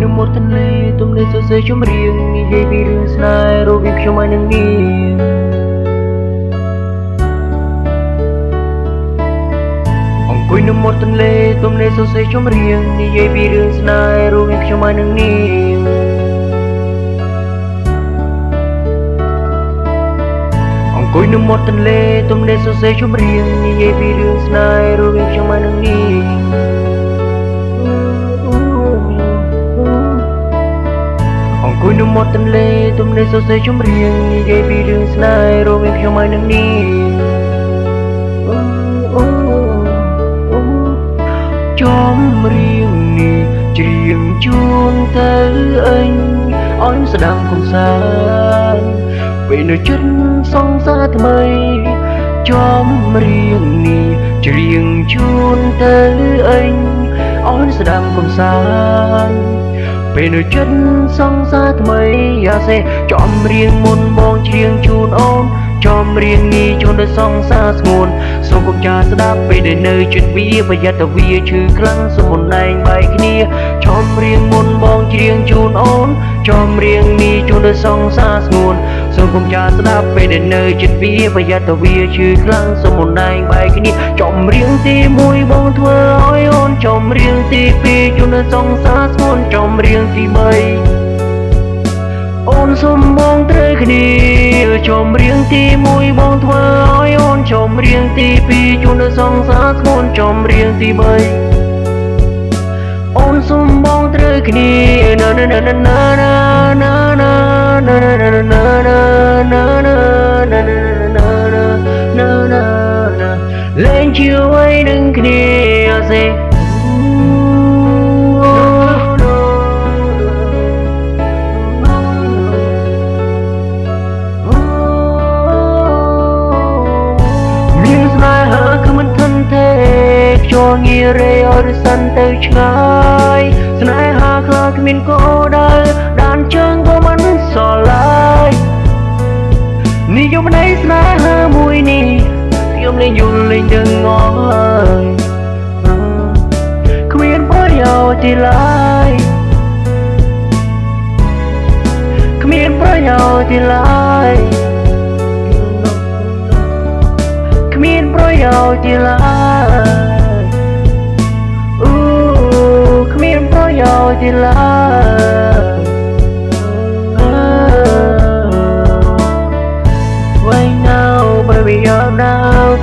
នៅមាត់ទន្លេទំនេរសរសេរចម្រៀងនិយាយពីរឿងស្នេហ៍រវាងខ្ញុំហើយនឹងនាងអង្គុយនៅមាត់ទន្លេទំនេរសរសេរចម្រៀងនិយាយពីរឿងស្នេហ៍រវាងខ្ញុំហើយនឹងនាងអង្គុយនៅមាត់ទន្លេទំនេរសរសេរចម្រៀងនិយាយពីរឿងស្នេហ៍រវាងខ្ញុំហើយនឹងនាងអង្គុយនៅមាត់ទន្លេទំនេរសរសេរចម្រៀងនិយាយពីរឿងស្នេហ៍រវាងខ្ញុំហើយនឹងនាងចម្រៀងនេះច្រៀងជូនទៅអញឲ្យស្ដាប់កំសាន្តពេលនៅជិតសង្សារថ្មីចម្រៀងនេះច្រៀងជូនទៅអញឲ្យស្ដាប់កំសាន្តពេលនៅជិតសង្សារថ្មីយ៉ាសេចម្រៀងមុនបងច្រៀងជូនអូនចម្រៀងនេះជូនដល់សង្សារស្ងួនសូមកុំចាស្ដាប់ពេលដែលនៅជិតវាប្រយ័ត្នតែវាឈឺខ្លាំងសូមមុនឯងបែកគ្នាចម្រៀងមុនបងច្រៀងជូនអូនចម្រៀងនេះជូនដល់សង្សារស្ងួនសូមកុំចាស្ដាប់ពេលដែលនៅជិតវាប្រយ័ត្នតែវាឈឺខ្លាំងសូមមុនឯងបែកគ្នាចម្រៀងទី1បងធ្វើឲ្យអូនចម្រៀងទី2ជូនដល់សង្សារស្ងួនចម្រៀងទី3អូនសុំបងត្រូវគ្នាចម្រៀងទី1បងធ្វើឲ្យអូនចម្រៀងទី2ជូនដល់សង្សារស្ងួនចម្រៀងទី3អូនសុំបងត្រូវគ្នាណាណាណាណាណាណាណាណាណាណាណាណាណាលេងជួយនឹងគ្នាសេចូលងារេអរសិនទៅឆ្ងាយស្នេហាខ្លាគ្មានគោលដៅដានជើងក៏មិនសល់ឡើយនិយមនៃស្នេហាមួយនេះខ្ញុំលេងយល់លេងដឹងអស់ហើយគ្មានប្រយោជន៍ទីឡើយគ្មានប្រយោជន៍ទីឡើយគ្មានប្រយោជន៍ទីឡើយទីឡើយវៃណៅបើវាយកណៅ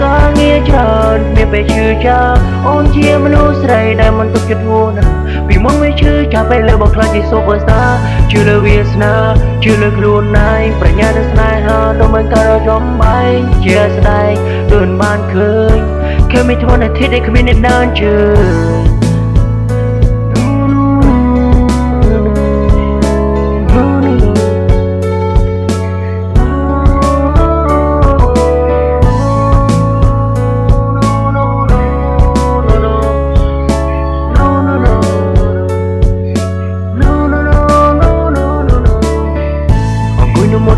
ក៏ងារច្រើនមានពេលឈឺចាប់អូនជាមនុស្សស្រីដែលមិនទុកចិត្តហួរណាពីមុនវាឈឺចាប់ពេលលើបងខ្លាចជា Superstar ជឿលើវាសនាជឿលើខ្លួនឯងប្រាជ្ញានិងស្នេហាដូចមិនកើតចំបែងជាស្ដែងដូចបានឃើញគេមិនធន់តែទីដែលគ្មានអ្នកដើរជើង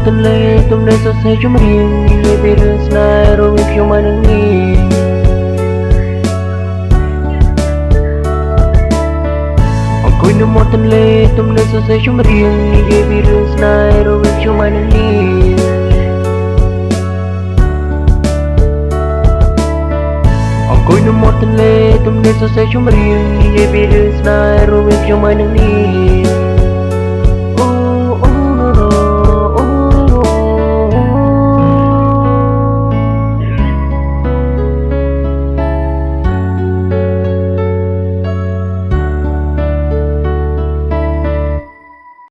ទន្លេទំនេរសរសេរចម្រៀងនិយាយពីរឿងស្នេហ៍រវាងខ្ញុំហើយនឹងនាងអង្គុយនៅមាត់ទន្លេទំនេរសរសេរចម្រៀងនិយាយពីរឿងស្នេហ៍រវាងខ្ញុំហើយនឹងនាងអង្គុយនៅមាត់ទន្លេទំនេរសរសេរចម្រៀងនិយាយពីរឿងស្នេហ៍រវាងខ្ញុំហើយនឹងនាង